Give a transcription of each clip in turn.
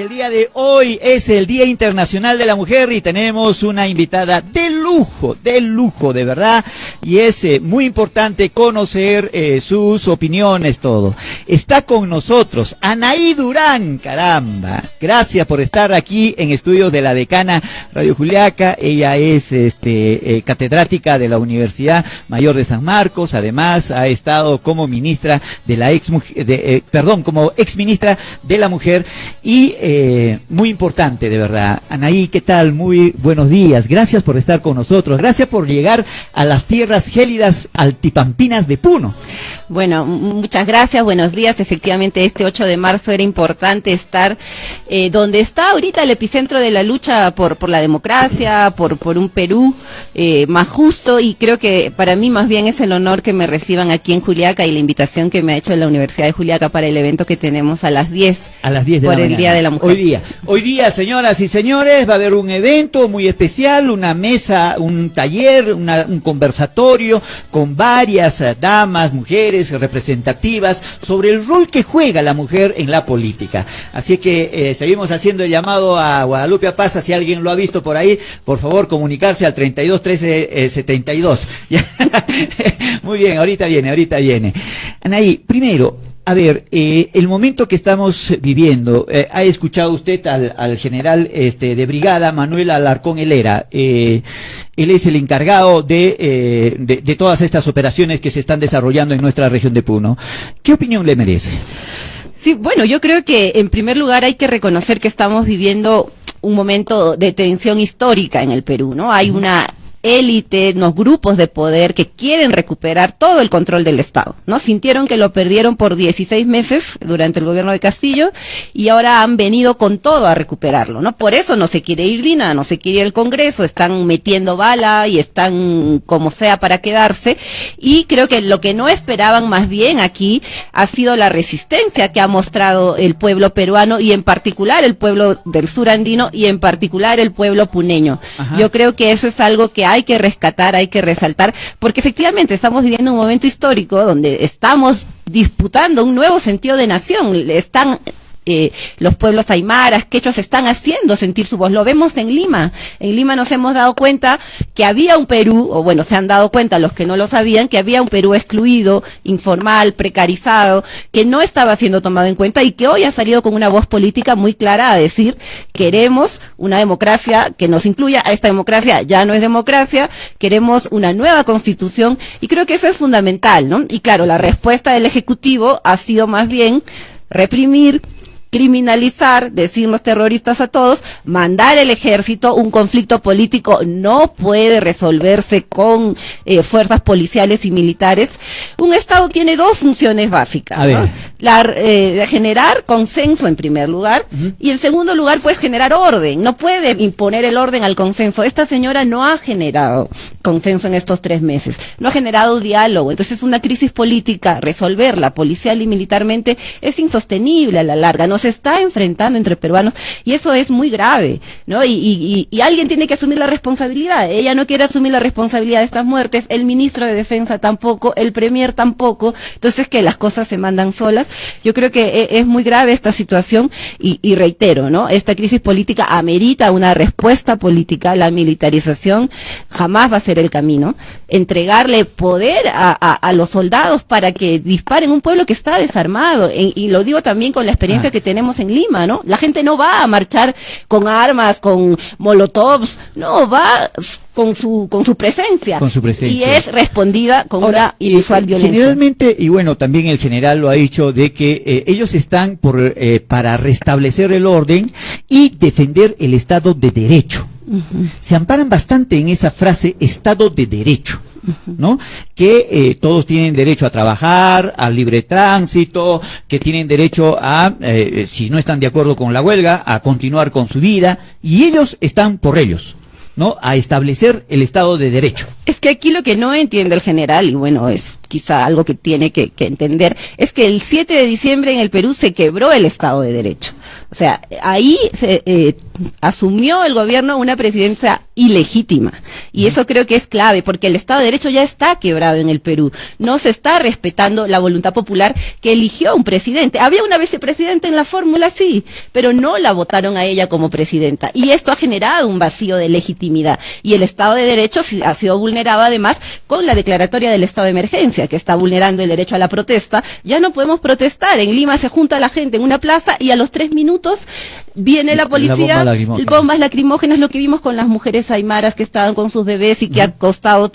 el día de hoy es el Día Internacional de la Mujer y tenemos una invitada de lujo, de verdad, y es muy importante conocer sus opiniones, todo. Está con nosotros Anaí Durán, caramba, gracias por estar aquí en estudios de la Decana Radio Juliaca. Ella es catedrática de la Universidad Mayor de San Marcos, además ha estado como ministra de la como ex ministra de la Mujer y muy importante, de verdad. Anaí, ¿qué tal? Muy buenos días, gracias por estar con nosotros, gracias por llegar a las tierras gélidas altipampinas de Puno. Bueno, muchas gracias, buenos días. Efectivamente, este 8 de marzo era importante estar donde está ahorita el epicentro de la lucha por la democracia, por un Perú más justo, y creo que para mí más bien es el honor que me reciban aquí en Juliaca y la invitación que me ha hecho la Universidad de Juliaca para el evento que tenemos a las 10 de por el Día de la Mujer. Hoy día, señoras y señores, va a haber un evento muy especial, una mesa, un taller, un conversatorio con varias damas, mujeres representativas sobre el rol que juega la mujer en la política. Así que seguimos haciendo el llamado a Guadalupe Apaza, si alguien lo ha visto por ahí, por favor comunicarse al 32 13 72. Muy bien, ahorita viene. Anaí, primero, a ver, el momento que estamos viviendo, ha escuchado usted al general de brigada, Manuel Alarcón Helera. Él es el encargado de todas estas operaciones que se están desarrollando en nuestra región de Puno. ¿Qué opinión le merece? Sí, bueno, yo creo que en primer lugar hay que reconocer que estamos viviendo un momento de tensión histórica en el Perú, ¿no? Hay una élite, unos grupos de poder que quieren recuperar todo el control del Estado, ¿no? Sintieron que lo perdieron por 16 meses durante el gobierno de Castillo y ahora han venido con todo a recuperarlo, ¿no? Por eso no se quiere ir Dina, no se quiere ir el Congreso, están metiendo bala y están como sea para quedarse, y creo que lo que no esperaban más bien aquí ha sido la resistencia que ha mostrado el pueblo peruano y en particular el pueblo del sur andino y en particular el pueblo puneño. Ajá. Yo creo que eso es algo que hay que rescatar, hay que resaltar, porque efectivamente estamos viviendo un momento histórico donde estamos disputando un nuevo sentido de nación. Están los pueblos aymaras, quechuas, están haciendo sentir su voz. Lo vemos en Lima. En Lima nos hemos dado cuenta que había un Perú, o bueno, se han dado cuenta los que no lo sabían, que había un Perú excluido, informal, precarizado, que no estaba siendo tomado en cuenta y que hoy ha salido con una voz política muy clara a decir: queremos una democracia que nos incluya. A esta democracia ya no es democracia, queremos una nueva constitución, y creo que eso es fundamental, ¿no? Y claro, la respuesta del Ejecutivo ha sido más bien reprimir, criminalizar, decirnos terroristas a todos, mandar el ejército. Un conflicto político no puede resolverse con fuerzas policiales y militares. Un Estado tiene dos funciones básicas, ¿no? De generar consenso en primer lugar, y en segundo lugar, pues generar orden. No puede imponer el orden al consenso. Esta señora no ha generado consenso en estos 3 meses, no ha generado diálogo. Entonces una crisis política, resolverla policial y militarmente, es insostenible a la larga. Se está enfrentando entre peruanos y eso es muy grave, ¿no? Y alguien tiene que asumir la responsabilidad. Ella no quiere asumir la responsabilidad de estas muertes, el ministro de Defensa tampoco, el premier tampoco. Entonces, que las cosas se mandan solas. Yo creo que es muy grave esta situación y reitero, ¿no? Esta crisis política amerita una respuesta política. La militarización jamás va a ser el camino. Entregarle poder a los soldados para que disparen un pueblo que está desarmado. Y lo digo también con la experiencia que tenemos en Lima, ¿no? La gente no va a marchar con armas, con molotovs, no, va con su presencia. Con su presencia. Y es respondida con una inusual violencia. Generalmente, y bueno, también el general lo ha dicho, de que ellos están para restablecer el orden y defender el Estado de Derecho. Se amparan bastante en esa frase, Estado de Derecho, ¿no? Que todos tienen derecho a trabajar, al libre tránsito, que tienen derecho a, si no están de acuerdo con la huelga, a continuar con su vida, y ellos están por ellos, ¿no? A establecer el Estado de Derecho. Es que aquí lo que no entiende el general, y bueno, es quizá algo que tiene que entender, es que el 7 de diciembre en el Perú se quebró el Estado de Derecho. O sea, ahí se asumió el gobierno una presidencia ilegítima. Y eso creo que es clave, porque el Estado de Derecho ya está quebrado en el Perú. No se está respetando la voluntad popular que eligió a un presidente. Había una vicepresidenta en la fórmula, sí, pero no la votaron a ella como presidenta. Y esto ha generado un vacío de legitimidad. Y el Estado de Derecho ha sido vulnerado además con la declaratoria del estado de emergencia, que está vulnerando el derecho a la protesta. Ya no podemos protestar. En Lima se junta la gente en una plaza y a los 3 minutos viene la policía, bombas lacrimógenas, lo que vimos con las mujeres aymaras que estaban con sus bebés y que ha costado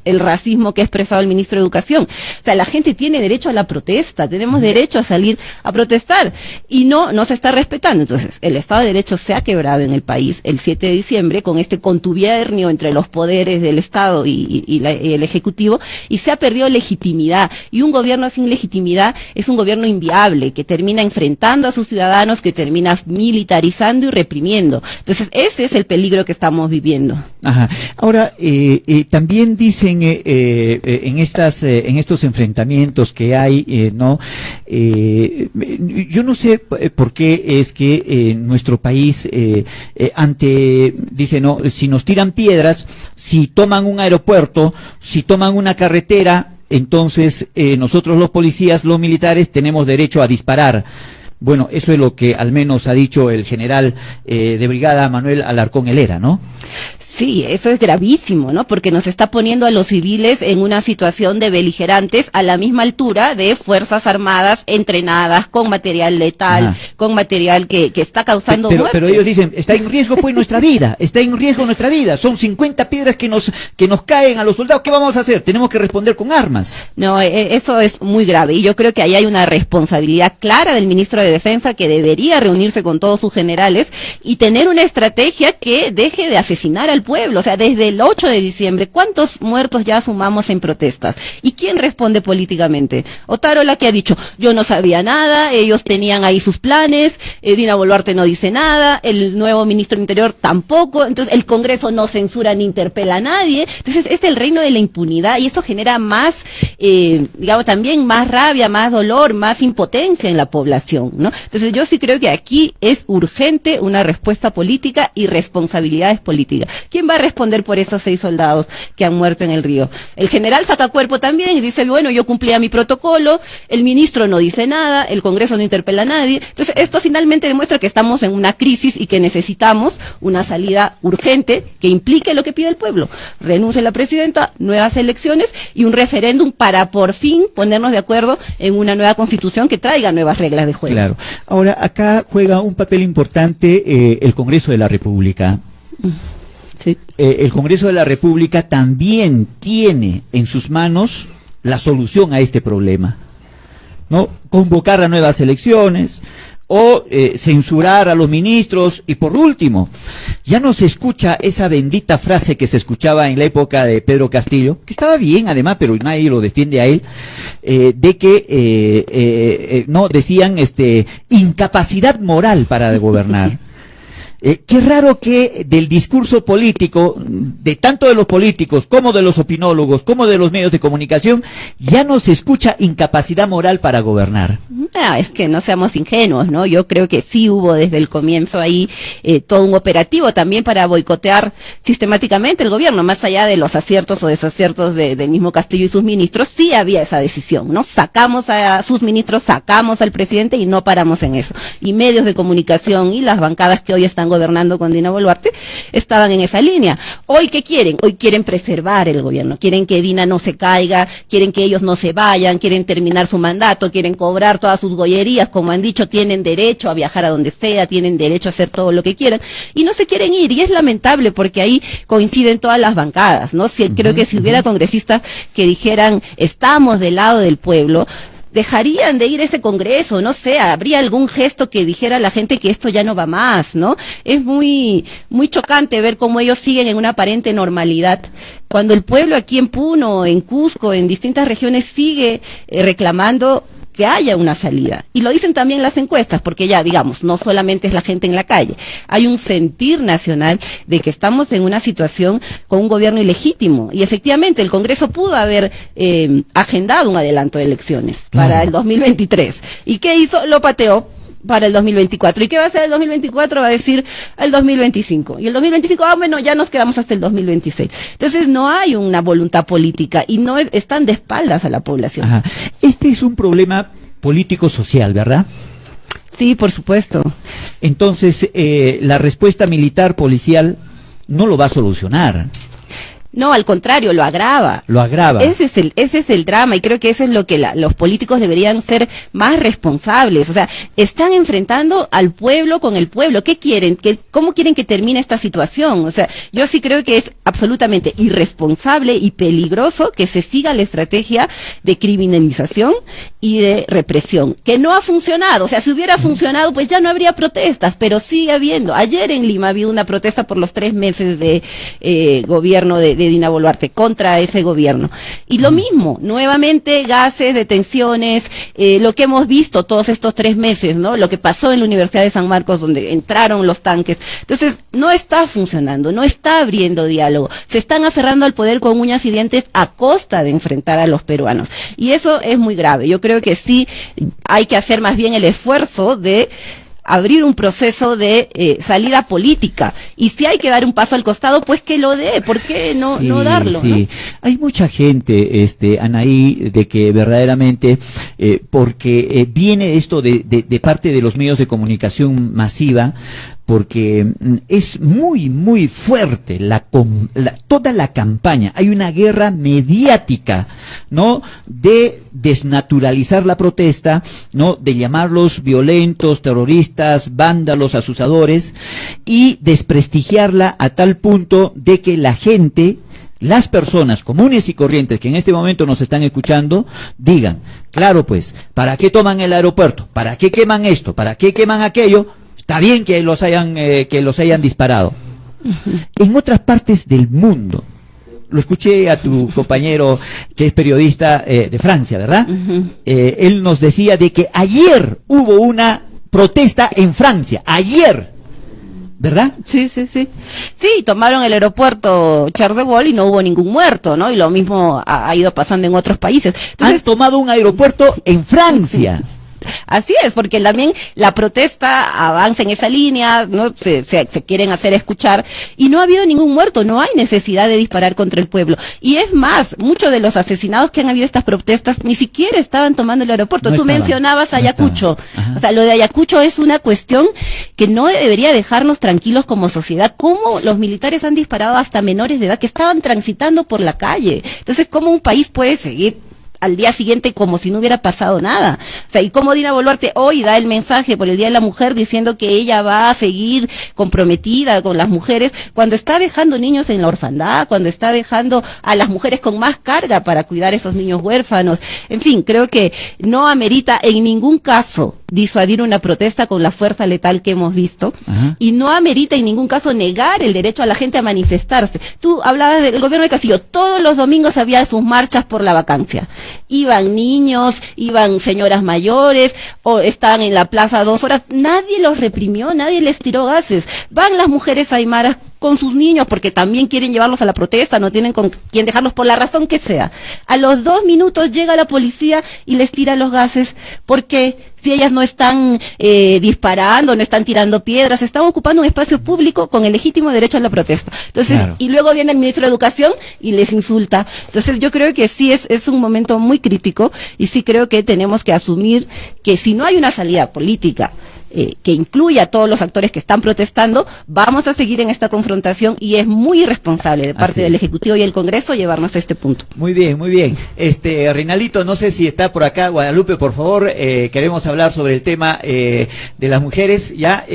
el racismo que ha expresado el ministro de Educación. O sea, la gente tiene derecho a la protesta, tenemos derecho a salir a protestar y no se está respetando. Entonces, el Estado de Derecho se ha quebrado en el país el 7 de diciembre con este contubiernio entre los poderes del Estado y el Ejecutivo, y se ha perdido legitimidad. Y un gobierno sin legitimidad es un gobierno inviable, que termina enfrentando a sus ciudadanos, que termina militarizando y reprimiendo. Entonces, ese es el peligro que estamos viviendo. Ajá. Ahora, también dicen en estos enfrentamientos que hay, ¿no? Yo no sé por qué es que nuestro país dice, no, si nos tiran piedras, si toman un aeropuerto, si toman una carretera, entonces nosotros los policías, los militares, tenemos derecho a disparar. Bueno, eso es lo que al menos ha dicho el general de brigada Manuel Alarcón Helera, ¿no? Sí, eso es gravísimo, ¿no? Porque nos está poniendo a los civiles en una situación de beligerantes a la misma altura de fuerzas armadas entrenadas con material letal, con material que está causando muertes. Pero ellos dicen, está en riesgo pues nuestra vida, está en riesgo nuestra vida. Son 50 piedras que nos caen a los soldados. ¿Qué vamos a hacer? Tenemos que responder con armas. No, eso es muy grave y yo creo que ahí hay una responsabilidad clara del ministro de Defensa, que debería reunirse con todos sus generales y tener una estrategia que deje de asesinar al pueblo. O sea, desde el 8 de diciembre, ¿cuántos muertos ya sumamos en protestas? ¿Y quién responde políticamente? Otárola, que ha dicho, yo no sabía nada, ellos tenían ahí sus planes, Dina Boluarte no dice nada, el nuevo ministro del Interior tampoco, entonces el Congreso no censura ni interpela a nadie. Entonces es el reino de la impunidad y eso genera más, digamos, también más rabia, más dolor, más impotencia en la población, ¿no? Entonces yo sí creo que aquí es urgente una respuesta política y responsabilidades políticas. ¿Quién va a responder por esos 6 soldados que han muerto en el río? El general saca cuerpo también y dice, bueno, yo cumplía mi protocolo, el ministro no dice nada, el Congreso no interpela a nadie. Entonces esto finalmente demuestra que estamos en una crisis y que necesitamos una salida urgente que implique lo que pide el pueblo. Renuncie la presidenta, nuevas elecciones y un referéndum para por fin ponernos de acuerdo en una nueva constitución que traiga nuevas reglas de juego. Claro. Ahora, acá juega un papel importante el Congreso de la República. Sí. El Congreso de la República también tiene en sus manos la solución a este problema, ¿no? Convocar a nuevas elecciones o censurar a los ministros y por último, ya no se escucha esa bendita frase que se escuchaba en la época de Pedro Castillo, que estaba bien además, pero nadie lo defiende a él, de que no decían incapacidad moral para gobernar. Qué raro que del discurso político, de tanto de los políticos como de los opinólogos, como de los medios de comunicación, ya no se escucha incapacidad moral para gobernar. Es que no seamos ingenuos, ¿no? Yo creo que sí hubo desde el comienzo ahí todo un operativo también para boicotear sistemáticamente el gobierno, más allá de los aciertos o desaciertos del mismo Castillo y sus ministros, sí había esa decisión, ¿no? Sacamos a sus ministros, sacamos al presidente y no paramos en eso. Y medios de comunicación y las bancadas que hoy están gobernando con Dina Boluarte estaban en esa línea. Hoy, ¿qué quieren? Hoy quieren preservar el gobierno, quieren que Dina no se caiga, quieren que ellos no se vayan, quieren terminar su mandato, quieren cobrar todas sus gollerías, como han dicho, tienen derecho a viajar a donde sea, tienen derecho a hacer todo lo que quieran, y no se quieren ir, y es lamentable porque ahí coinciden todas las bancadas, ¿no? Creo que si hubiera congresistas que dijeran, estamos del lado del pueblo, dejarían de ir a ese congreso, no sé, habría algún gesto que dijera a la gente que esto ya no va más, ¿no? Es muy chocante ver cómo ellos siguen en una aparente normalidad, cuando el pueblo aquí en Puno, en Cusco, en distintas regiones sigue reclamando que haya una salida. Y lo dicen también las encuestas, porque ya, digamos, no solamente es la gente en la calle, hay un sentir nacional de que estamos en una situación con un gobierno ilegítimo. Y efectivamente, el Congreso pudo haber agendado un adelanto de elecciones para el 2023. ¿Y qué hizo? Lo pateó. para el 2024. ¿Y qué va a ser el 2024? Va a decir el 2025. Y el 2025, bueno, ya nos quedamos hasta el 2026. Entonces no hay una voluntad política y no están de espaldas a la población. Ajá. Este es un problema político-social, ¿verdad? Sí, por supuesto. Entonces, la respuesta militar policial no lo va a solucionar. No, al contrario, lo agrava. Lo agrava. Ese es el drama y creo que eso es lo que los políticos deberían ser más responsables. O sea, están enfrentando al pueblo con el pueblo. ¿Qué quieren? ¿Cómo quieren que termine esta situación? O sea, yo sí creo que es absolutamente irresponsable y peligroso que se siga la estrategia de criminalización y de represión, que no ha funcionado. O sea, si hubiera funcionado, pues ya no habría protestas, pero sigue habiendo. Ayer en Lima había una protesta por los 3 meses de gobierno de Dina Boluarte contra ese gobierno. Y lo mismo, nuevamente gases, detenciones, lo que hemos visto todos estos 3 meses, ¿no? Lo que pasó en la Universidad de San Marcos, donde entraron los tanques. Entonces, no está funcionando, no está abriendo diálogo. Se están aferrando al poder con uñas y dientes a costa de enfrentar a los peruanos. Y eso es muy grave. Yo creo que sí hay que hacer más bien el esfuerzo de abrir un proceso de salida política, y si hay que dar un paso al costado, pues que lo dé. ¿Por qué no darlo? Sí. ¿No? Hay mucha gente, Anaí, de que verdaderamente, porque viene esto de parte de los medios de comunicación masiva, porque es muy, muy fuerte toda la campaña. Hay una guerra mediática, ¿no? De desnaturalizar la protesta, ¿no? De llamarlos violentos, terroristas, vándalos, asusadores, y desprestigiarla a tal punto de que la gente, las personas comunes y corrientes que en este momento nos están escuchando, digan, claro pues, ¿para qué toman el aeropuerto? ¿Para qué queman esto? ¿Para qué queman aquello? Está bien que los hayan disparado. En otras partes del mundo, lo escuché a tu compañero que es periodista de Francia, ¿verdad? Él nos decía de que ayer hubo una protesta en Francia, ayer, ¿verdad? Sí. Sí, tomaron el aeropuerto Charles de Gaulle y no hubo ningún muerto, ¿no? Y lo mismo ha ido pasando en otros países. Entonces, han tomado un aeropuerto en Francia. Así es, porque también la protesta avanza en esa línea, ¿no? Se quieren hacer escuchar, y no ha habido ningún muerto, no hay necesidad de disparar contra el pueblo. Y es más, muchos de los asesinados que han habido estas protestas ni siquiera estaban tomando el aeropuerto. Tú mencionabas Ayacucho. O sea, lo de Ayacucho es una cuestión que no debería dejarnos tranquilos como sociedad. ¿Cómo los militares han disparado hasta menores de edad que estaban transitando por la calle? Entonces, ¿cómo un país puede seguir al día siguiente como si no hubiera pasado nada? O sea, y como Dina Boluarte hoy da el mensaje por el Día de la Mujer diciendo que ella va a seguir comprometida con las mujeres, cuando está dejando niños en la orfandad, cuando está dejando a las mujeres con más carga para cuidar a esos niños huérfanos. En fin, creo que no amerita en ningún caso disuadir una protesta con la fuerza letal que hemos visto. Y no amerita en ningún caso negar el derecho a la gente a manifestarse. Tú hablabas del gobierno de Castillo, todos los domingos había sus marchas por la vacancia. Iban niños, iban señoras mayores, o estaban en la plaza 2 horas, nadie los reprimió, nadie les tiró gases. Van las mujeres aymaras con sus niños porque también quieren llevarlos a la protesta, no tienen con quién dejarlos por la razón que sea. A los 2 minutos llega la policía y les tira los gases, porque si ellas no están disparando, no están tirando piedras, están ocupando un espacio público con el legítimo derecho a la protesta. Entonces, claro. Y luego viene el ministro de Educación y les insulta. Entonces, yo creo que sí es un momento muy crítico, y sí creo que tenemos que asumir que si no hay una salida política que incluya a todos los actores que están protestando, vamos a seguir en esta confrontación, y es muy irresponsable de parte del Ejecutivo y el Congreso llevarnos a este punto. Muy bien, muy bien. Reinaldito, no sé si está por acá. Guadalupe, por favor, queremos hablar sobre el tema de las mujeres, ya,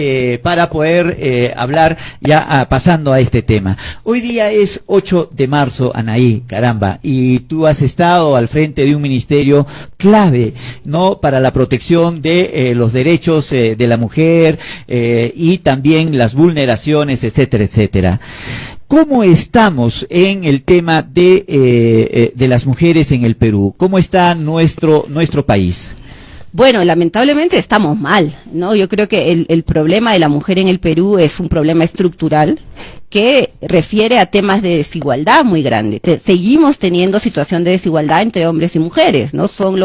para poder hablar, ya pasando a este tema. Hoy día es 8 de marzo, Anaí, caramba, y tú has estado al frente de un ministerio clave, ¿no?, para la protección de los derechos de la mujer, y también las vulneraciones, etcétera, etcétera. ¿Cómo estamos en el tema de las mujeres en el Perú? ¿Cómo está nuestro país? Bueno, lamentablemente estamos mal, ¿no? Yo creo que el problema de la mujer en el Perú es un problema estructural. que refiere a temas de desigualdad muy grande. Seguimos teniendo situación de desigualdad entre hombres y mujeres, ¿no? Son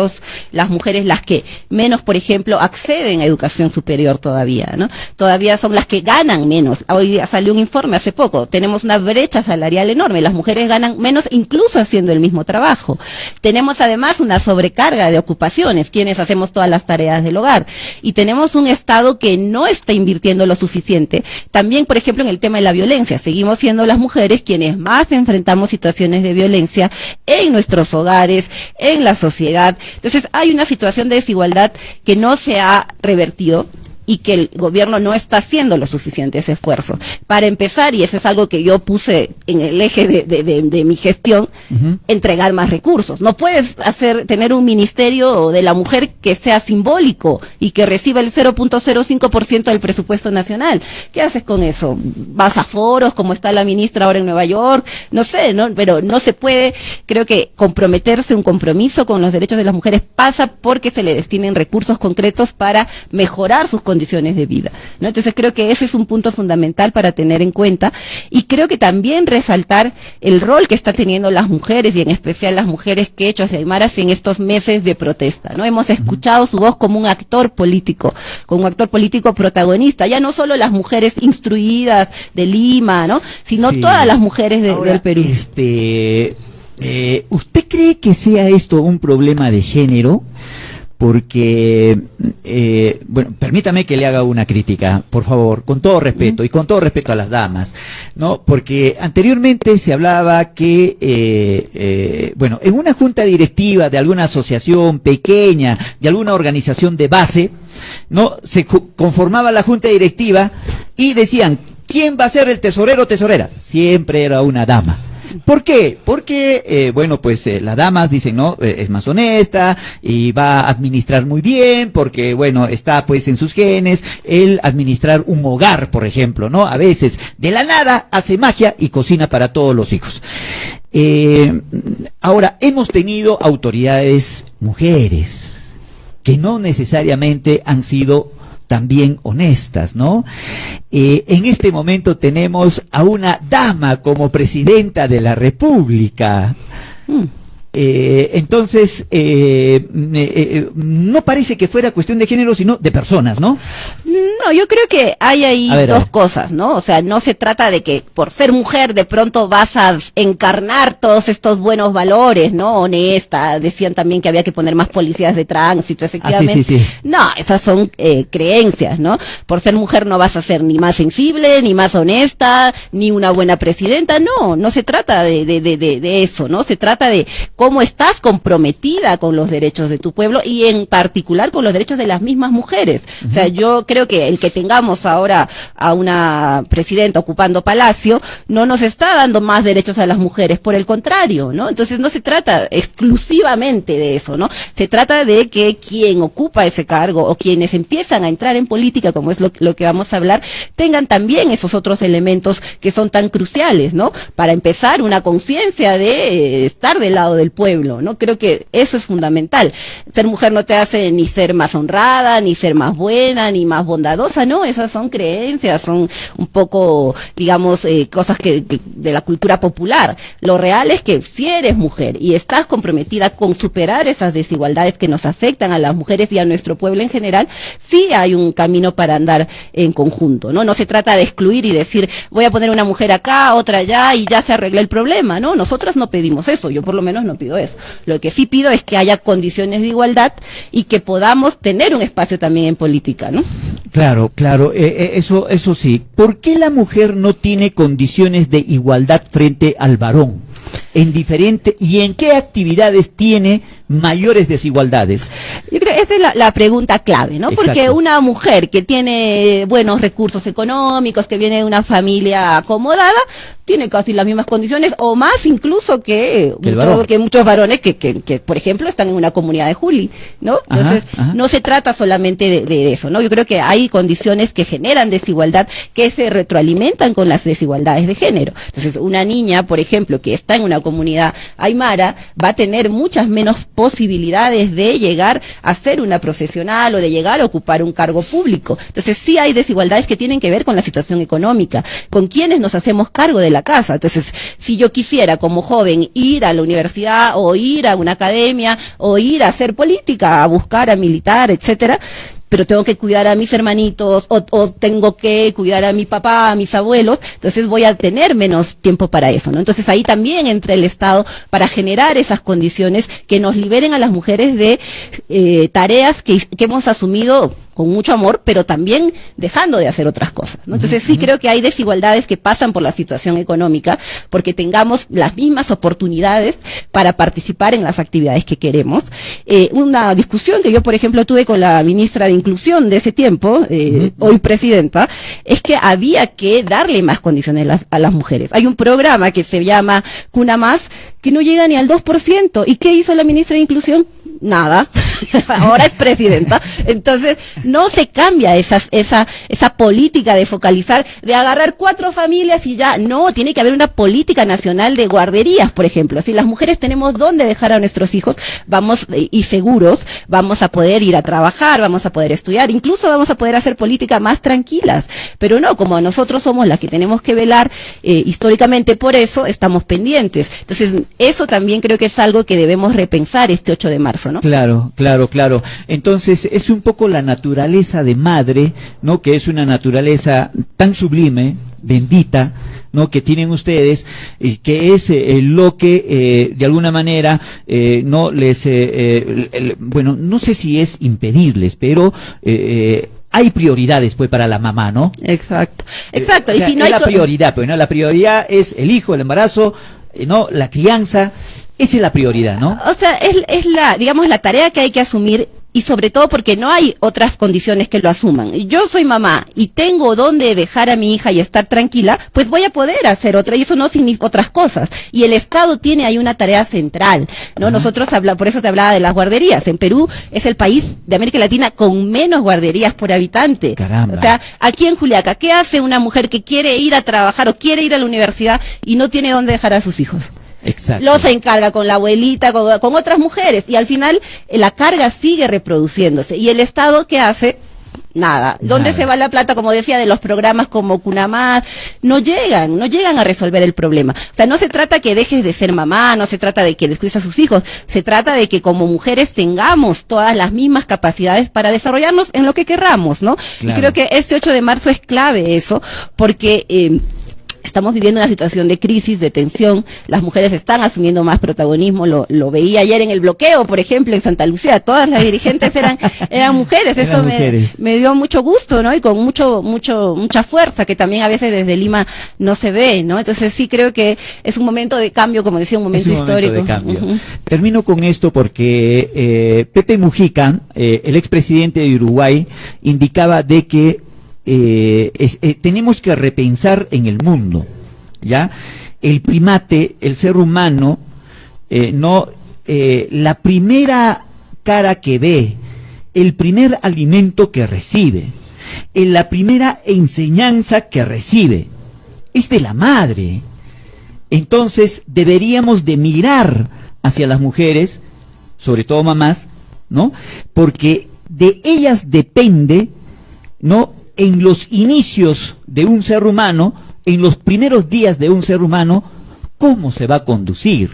las mujeres las que menos, por ejemplo, acceden a educación superior todavía, ¿no? Todavía son las que ganan menos. Hoy día salió un informe hace poco, tenemos una brecha salarial enorme, las mujeres ganan menos incluso haciendo el mismo trabajo. Tenemos además una sobrecarga de ocupaciones, quienes hacemos todas las tareas del hogar, y tenemos un Estado que no está invirtiendo lo suficiente. También, por ejemplo, en el tema de la violencia, seguimos siendo las mujeres quienes más enfrentamos situaciones de violencia en nuestros hogares, en la sociedad. Entonces hay una situación de desigualdad que no se ha revertido y que el gobierno no está haciendo los suficientes esfuerzos. Para empezar, y eso es algo que yo puse en el eje de mi gestión, entregar más recursos. No puedes tener un ministerio de la mujer que sea simbólico y que reciba el 0.05% del presupuesto nacional. ¿Qué haces con eso? ¿Vas a foros como está la ministra ahora en Nueva York? No sé, ¿no? Pero no se puede, creo que comprometerse, un compromiso con los derechos de las mujeres pasa porque se le destinen recursos concretos para mejorar sus condiciones de vida, ¿no? Entonces creo que ese es un punto fundamental para tener en cuenta, y creo que también resaltar el rol que está teniendo las mujeres, y en especial las mujeres quechuas y aymaras en estos meses de protesta, ¿no? Hemos escuchado su voz como un actor político protagonista, ya no solo las mujeres instruidas de Lima, ¿no? Sino todas las mujeres del Perú. ¿Usted cree que sea esto un problema de género? Porque, bueno, permítame que le haga una crítica, por favor, con todo respeto, y con todo respeto a las damas, ¿no? Porque anteriormente se hablaba que, bueno, en una junta directiva de alguna asociación pequeña, de alguna organización de base, ¿no? Se conformaba la junta directiva y decían, ¿quién va a ser el tesorero o tesorera? Siempre era una dama. ¿Por qué? Porque, bueno, pues las damas dicen, no, es más honesta y va a administrar muy bien, porque, bueno, está pues en sus genes el administrar un hogar, por ejemplo, ¿no? A veces, de la nada, hace magia y cocina para todos los hijos. Ahora, hemos tenido autoridades mujeres que no necesariamente han sido también honestas, ¿no? En este momento tenemos a una dama como presidenta de la República. Entonces, no parece que fuera cuestión de género, sino de personas, ¿no? No, yo creo que hay ahí dos cosas, ¿no? O sea, no se trata de que por ser mujer de pronto vas a encarnar todos estos buenos valores, ¿no? Honesta, decían también que había que poner más policías de tránsito, efectivamente. Sí. No, esas son creencias, ¿no? Por ser mujer no vas a ser ni más sensible, ni más honesta, ni una buena presidenta. No se trata de eso, ¿no? Se trata de cómo estás comprometida con los derechos de tu pueblo y en particular con los derechos de las mismas mujeres. O sea, yo creo que el que tengamos ahora a una presidenta ocupando Palacio no nos está dando más derechos a las mujeres, por el contrario, ¿no? Entonces no se trata exclusivamente de eso, ¿no? Se trata de que quien ocupa ese cargo o quienes empiezan a entrar en política, como es lo que vamos a hablar, tengan también esos otros elementos que son tan cruciales, ¿no? Para empezar, una conciencia de estar del lado del pueblo, ¿no? Creo que eso es fundamental. Ser mujer no te hace ni ser más honrada, ni ser más buena, ni más bondadosa, ¿no? Esas son creencias, son un poco, digamos, cosas que de la cultura popular. Lo real es que si eres mujer y estás comprometida con superar esas desigualdades que nos afectan a las mujeres y a nuestro pueblo en general, sí hay un camino para andar en conjunto, ¿no? No se trata de excluir y decir, voy a poner una mujer acá, otra allá y ya se arregla el problema, ¿no? Nosotras no pedimos eso, yo por lo menos no pido eso. Lo que sí pido es que haya condiciones de igualdad y que podamos tener un espacio también en política, ¿no? Claro, eso sí. ¿Por qué la mujer no tiene condiciones de igualdad frente al varón? ¿Y en qué actividades tiene mayores desigualdades? Yo creo que esa es la pregunta clave, ¿no? Exacto. Porque una mujer que tiene buenos recursos económicos, que viene de una familia acomodada, tiene casi las mismas condiciones o más incluso que muchos varones que, por ejemplo, están en una comunidad de Juli, ¿no? Entonces, no se trata solamente de eso, ¿no? Yo creo que hay condiciones que generan desigualdad que se retroalimentan con las desigualdades de género. Entonces, una niña, por ejemplo, que está en una comunidad aymara, va a tener muchas menos posibilidades de llegar a ser una profesional o de llegar a ocupar un cargo público. Entonces sí hay desigualdades que tienen que ver con la situación económica, con quienes nos hacemos cargo de la casa. Entonces, si yo quisiera como joven ir a la universidad o ir a una academia o ir a hacer política, a buscar, a militar, etcétera, pero tengo que cuidar a mis hermanitos o tengo que cuidar a mi papá, a mis abuelos, entonces voy a tener menos tiempo para eso, ¿no? Entonces ahí también entra el Estado para generar esas condiciones que nos liberen a las mujeres de tareas que hemos asumido con mucho amor, pero también dejando de hacer otras cosas, ¿no? Entonces sí creo que hay desigualdades que pasan por la situación económica, porque tengamos las mismas oportunidades para participar en las actividades que queremos. Una discusión que yo, por ejemplo, tuve con la ministra de Inclusión de ese tiempo, hoy presidenta, es que había que darle más condiciones a las mujeres. Hay un programa que se llama Cuna Más, que no llega ni al 2%. ¿Y qué hizo la ministra de Inclusión? Nada. Ahora es presidenta. Entonces, no se cambia esa política de focalizar, de agarrar 4 familias y ya. No, tiene que haber una política nacional de guarderías, por ejemplo. Si las mujeres tenemos dónde dejar a nuestros hijos, vamos, y seguros, vamos a poder ir a trabajar, vamos a poder estudiar, incluso vamos a poder hacer política más tranquilas. Pero no, como nosotros somos las que tenemos que velar, históricamente por eso estamos pendientes. Entonces, eso también creo que es algo que debemos repensar este 8 de marzo, ¿no? Claro. Entonces, es un poco la naturaleza de madre, ¿no? Que es una naturaleza tan sublime, bendita, ¿no? Que tienen ustedes, que es lo que de alguna manera no les, bueno, no sé si es impedirles, pero hay prioridades pues para la mamá, ¿no? Exacto. Y o sea, si no es hay la prioridad, pues, ¿no? La prioridad es el hijo, el embarazo, ¿no? La crianza. Esa es la prioridad, ¿no? O sea, es la, digamos, la tarea que hay que asumir, y sobre todo porque no hay otras condiciones que lo asuman. Yo soy mamá y tengo dónde dejar a mi hija y estar tranquila, pues voy a poder hacer otra, y eso no significa otras cosas. Y el Estado tiene ahí una tarea central, ¿no? Nosotros por eso te hablaba de las guarderías. En Perú es el país de América Latina con menos guarderías por habitante. Caramba. O sea, aquí en Juliaca, ¿qué hace una mujer que quiere ir a trabajar o quiere ir a la universidad y no tiene dónde dejar a sus hijos? Exacto. Los encarga con la abuelita, con otras mujeres, y al final la carga sigue reproduciéndose. ¿Y el Estado qué hace? Nada. ¿Dónde se va la plata, como decía, de los programas como Cunamás? No llegan a resolver el problema. O sea, no se trata que dejes de ser mamá, no se trata de que descuides a sus hijos, se trata de que como mujeres tengamos todas las mismas capacidades para desarrollarnos en lo que querramos, ¿no? Claro. Y creo que este 8 de marzo es clave eso, porque estamos viviendo una situación de crisis, de tensión, las mujeres están asumiendo más protagonismo, lo veía ayer en el bloqueo, por ejemplo, en Santa Lucía, todas las dirigentes eran mujeres, eso me dio mucho gusto, ¿no? Y con mucha fuerza, que también a veces desde Lima no se ve, ¿no? Entonces sí creo que es un momento de cambio, como decía, un momento histórico. Momento de cambio. Termino con esto porque Pepe Mujica, el expresidente de Uruguay, indicaba de que tenemos que repensar en el mundo, ¿ya? El primate, el ser humano, la primera cara que ve, el primer alimento que recibe, la primera enseñanza que recibe, es de la madre. Entonces deberíamos de mirar hacia las mujeres, sobre todo mamás, ¿no? Porque de ellas depende, ¿no? En los inicios de un ser humano, en los primeros días de un ser humano, cómo se va a conducir.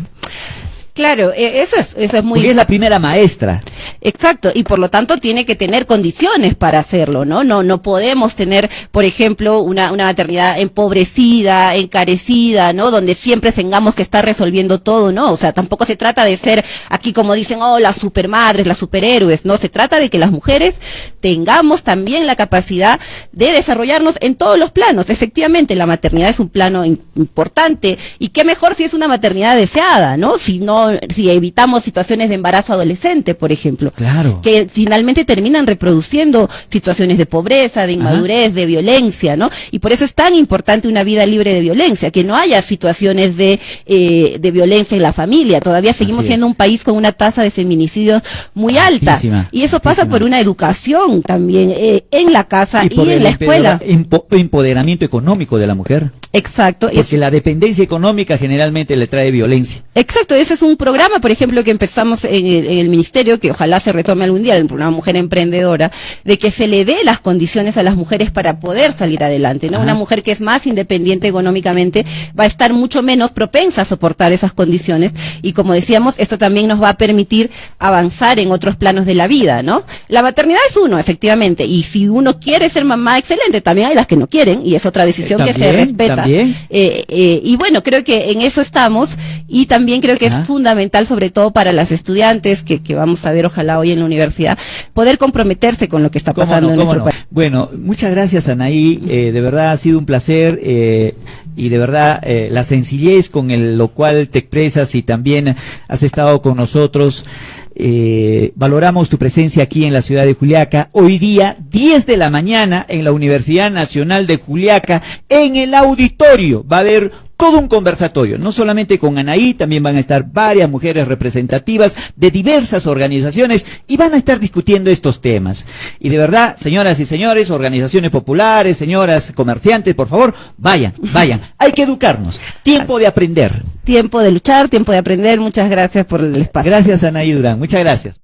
Claro, eso es muy... Porque es la primera maestra. Exacto, y por lo tanto tiene que tener condiciones para hacerlo, ¿no? No podemos tener, por ejemplo, una maternidad empobrecida, encarecida, ¿no? Donde siempre tengamos que estar resolviendo todo, ¿no? O sea, tampoco se trata de ser aquí, como dicen, las supermadres, las superhéroes, ¿no? Se trata de que las mujeres tengamos también la capacidad de desarrollarnos en todos los planos. Efectivamente, la maternidad es un plano importante, y qué mejor si es una maternidad deseada, ¿no? Si evitamos situaciones de embarazo adolescente, por ejemplo, claro, que finalmente terminan reproduciendo situaciones de pobreza, de inmadurez, de violencia, ¿no? Y por eso es tan importante una vida libre de violencia, que no haya situaciones de violencia en la familia. Todavía seguimos siendo un país con una tasa de feminicidios muy alta, y eso pasa por una educación también en la casa y en la escuela. Empoderamiento económico de la mujer. Exacto. Porque la dependencia económica generalmente le trae violencia. Exacto, ese es un programa, por ejemplo, que empezamos en el ministerio, que ojalá se retome algún día, el programa Mujer Emprendedora, de que se le dé las condiciones a las mujeres para poder salir adelante, ¿no? Ajá. Una mujer que es más independiente económicamente va a estar mucho menos propensa a soportar esas condiciones, y como decíamos, esto también nos va a permitir avanzar en otros planos de la vida, ¿no? La maternidad es uno, efectivamente, y si uno quiere ser mamá, excelente, también hay las que no quieren, y es otra decisión que se respeta. También. Y bueno, creo que en eso estamos, y también creo que es fundamental, sobre todo para las estudiantes que vamos a ver ojalá hoy en la universidad, poder comprometerse con lo que está pasando en nuestro país. Bueno, muchas gracias, Anaí, de verdad ha sido un placer, y de verdad la sencillez con lo cual te expresas y también has estado con nosotros. Valoramos tu presencia aquí en la ciudad de Juliaca. Hoy día, 10 de la mañana, en la Universidad Nacional de Juliaca, en el auditorio, va a haber todo un conversatorio, no solamente con Anaí, también van a estar varias mujeres representativas de diversas organizaciones y van a estar discutiendo estos temas. Y de verdad, señoras y señores, organizaciones populares, señoras comerciantes, por favor, vayan. Hay que educarnos. Tiempo de aprender. Tiempo de luchar, tiempo de aprender. Muchas gracias por el espacio. Gracias, Anaí Durán. Muchas gracias.